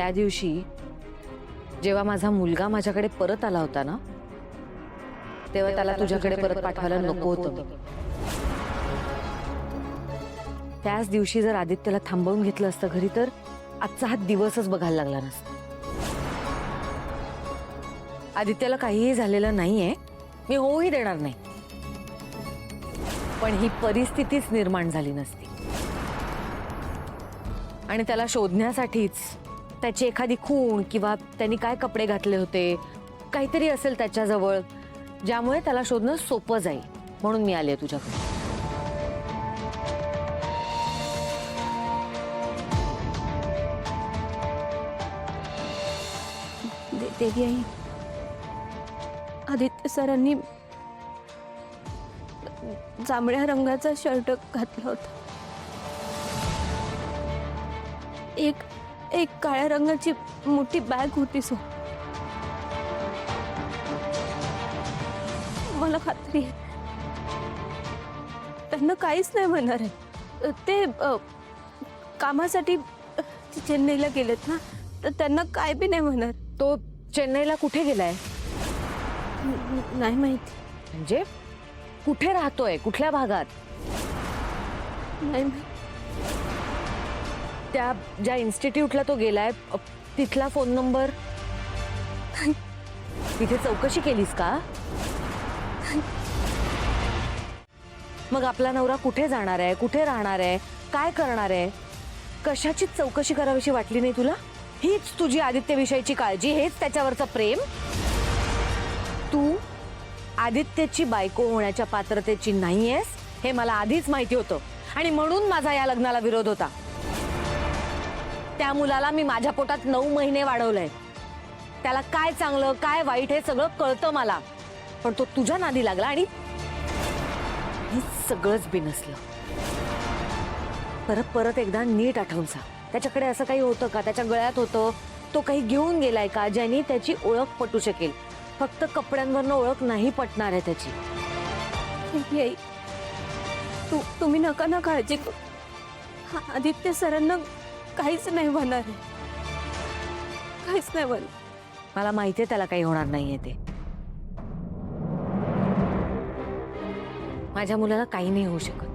त्या दिवशी जेव्हा माझा मुलगा माझ्याकडे परत आला होता ना, तेव्हा त्याला तुझ्याकडे परत पाठवायला नको होतं मी. त्याच दिवशी जर आदित्यला थांबवून घेतलं असतं घरी तर आजचा हा दिवसच बघायला लागला नसता. आदित्यला काहीही झालेलं नाहीये, मी होऊही देणार नाही, पण ही परिस्थितीच निर्माण झाली नसती. आणि त्याला शोधण्यासाठीच त्याची एखादी खूण किंवा त्यांनी काय कपडे घातले होते काहीतरी असेल त्याच्याजवळ ज्यामुळे त्याला शोधणं सोपं जाईल म्हणून मी आले तुझ्याकडे. देवी आई, आदित्य सरांनी जांभळ्या रंगाचा शर्ट घातला होता. एक काळ्या रंगाची मोठी बॅग होती. सो मला खात्री आहे त्यांना काहीच नाही म्हणणार आहे. ते कामासाठी चेन्नईला गेलेत ना, तर त्यांना काय बी नाही म्हणणार. तो चेन्नईला कुठे गेलाय? नाही माहिती. म्हणजे कुठे राहतोय, कुठल्या भागात? नाही माहिती. त्या ज्या इन्स्टिट्यूटला तो गेलाय तिथला फोन नंबर? तिथे चौकशी केलीस का? मग आपला नवरा कुठे जाणार आहे, कुठे राहणार आहे, काय करणार आहे, कशाचीच चौकशी करावीशी वाटली नाही तुला? हीच तुझी आदित्यविषयीची काळजी, हेच त्याच्यावरचं प्रेम? तू आदित्यची बायको होण्याच्या पात्रतेची नाहीयेस हे मला आधीच माहिती होतं आणि म्हणून माझा या लग्नाला विरोध होता. त्या मुलाला मी माझ्या पोटात 9 महिने वाढवलंय. त्याला काय चांगलं काय वाईट हे सगळं कळतं मला, पण तो तुझ्या नादी लागला आणि हे सगळंच बिनसलं. परत परत एकदा नीट आठवून सांग, त्याच्याकडे असं काही होतं का? त्याच्या गळ्यात होतं, तो काही घेऊन गेलाय का ज्याने त्याची ओळख पटू शकेल? फक्त कपड्यांवरनं ओळख नाही पटणार आहे त्याची. देवी आई, तुम्ही नका ना काळजी करू. आदित्य सरांना काहीच नाही होणार आहे, काहीच नाही होणार. मला माहितीये त्याला काही होणार नाहीये ते. माझ्या मुलाला काही नाही होऊ शकत.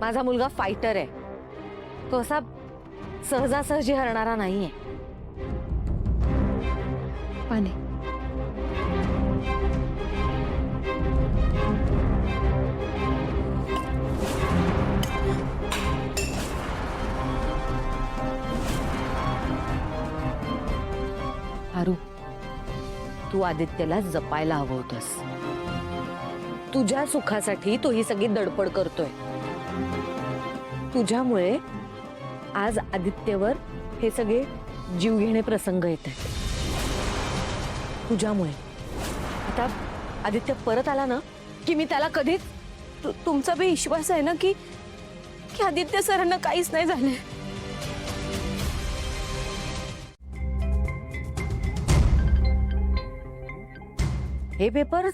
माझा मुलगा फायटर आहे, तो असा सहजासहजी हरणारा नाहीये. पाने, हारू, तू आदित्यला जपायला हवं होतंस. तुझ्या सुखासाठी तो ही सगळी धडपड करतोय. तुझ्यामुळे आज आदित्यवर हे सगळे जीवघेणे प्रसंग येत आहेत. तुझ्यामुळे आता आदित्य परत आला ना की मी त्याला कधीच तुमचा बी विश्वास आहे ना की आदित्य सरांना काहीच नाही झालंय? हे पेपर्स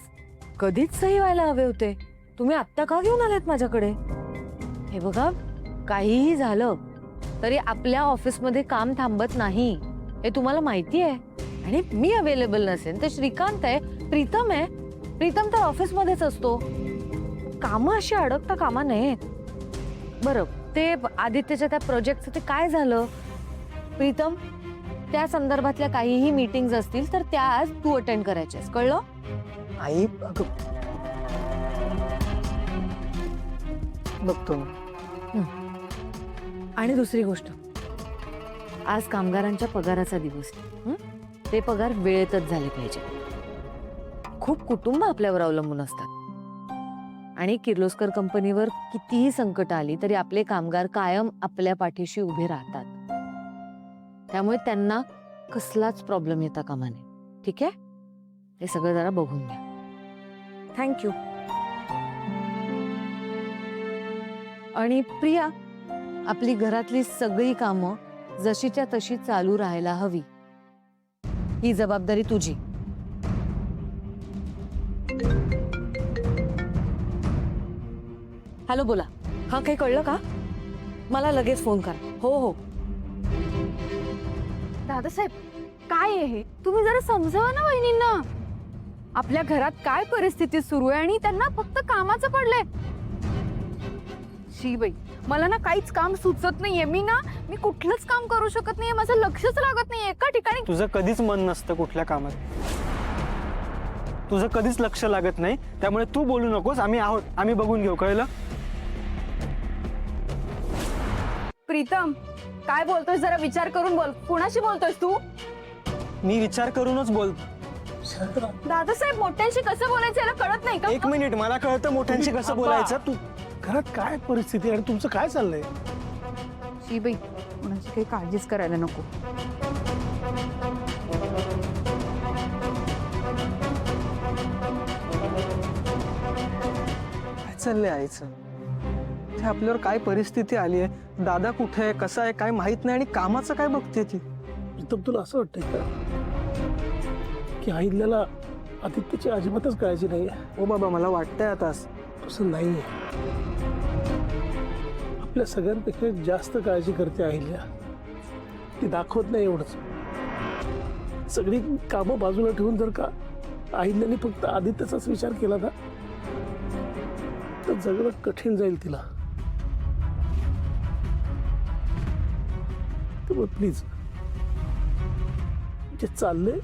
कधीच सही व्हायला हवे होते. तुम्ही आत्ता का घेऊन आलेत माझ्याकडे? हे बघा, काहीही झालं तरी आपल्या ऑफिसमध्ये काम थांबत नाही हे तुम्हाला माहिती आहे. आणि मी अवेलेबल नसेल तर श्रीकांत आहे, प्रीतम आहे. प्रीतम तर ऑफिसमध्येच असतो. कामं अशी अडकता कामा नयेत. बरं, ते आदित्यच्या त्या प्रोजेक्टचं ते काय झालं? प्रीतम, त्या संदर्भातल्या काहीही मीटिंग्स असतील तर त्या आज तू अटेंड करायच्यास, कळलं? आई बघतो. आणि दुसरी गोष्ट, आज कामगारांच्या पगाराचा दिवस आहे. ते पगार वेळेतच झाले पाहिजे. खूप कुटुंब आपल्यावर अवलंबून असतात आणि किर्लोस्कर कंपनीवर कितीही संकट आली तरी आपले कामगार कायम आपल्या पाठीशी उभे राहतात. त्यामुळे त्यांना कसलाच प्रॉब्लेम येता कामा नये. ठीक आहे? हे सगळं जरा बघून घ्या. थँक्यू. आणि प्रिया, आपली घरातली सगळी कामं जशीच्या तशी चालू राहायला हवी, ही जबाबदारी तुझी. हॅलो, बोला. हा, काही कळलं का? मला लगेच फोन करा. हो हो. दादासाहेब काय आहे हे? तुम्ही जरा समजावा ना वहिनींना. आपल्या घरात काय परिस्थिती सुरू आहे आणि त्यांना फक्त कामाचं पडलंय. शी बाई, मला ना काहीच काम सुचत नाहीये. मी कुठलंच काम करू शकत नाहीये. माझं लक्षच लागत नाहीये एका ठिकाणी. तुझं कधीच मन नसतं कुठल्या कामात, तुझं कधीच लक्ष लागत नाही. त्यामुळे तू बोलू नकोस. आम्ही आहोत, आम्ही बघून घेऊ, कळलं? प्रीतम, काय बोलतोय जरा विचार करून बोल. कुणाशी बोलतोयस तू? मी विचार करूनच बोलतो. दादासाहेब, मोठ्यांशी कसं बोलायचं याला कळत नाही का? एक मिनिट, मला कळतं मोठ्यांशी कसं बोलायचं. तू घरात काय परिस्थिती आणि तुमचं काय चाललंय? शी बाई, कुणाची काही काळजीच करायला नको. काय चाललंय आईचं? ते आपल्यावर काय परिस्थिती आली आहे, दादा कुठे आहे, कसा आहे, काय माहित नाही, आणि कामाचं काय बघते ती. प्रीतम, तुला असं वाटतंय का की आईला आदित्यची अजिबातच काळजी नाहीये? ओ बाबा, मला वाटतंय आता तसं नाहीये. आपल्या सगळ्यांपेक्षा जास्त काळजी करते अहिल्या. ती दाखवत नाही एवढंच. सगळी कामं बाजूला ठेवून जर का अहिल्याने फक्त आदित्यचाच विचार केला ना, तर जगणं कठीण जाईल तिला. तर प्लीज, जे चाललंय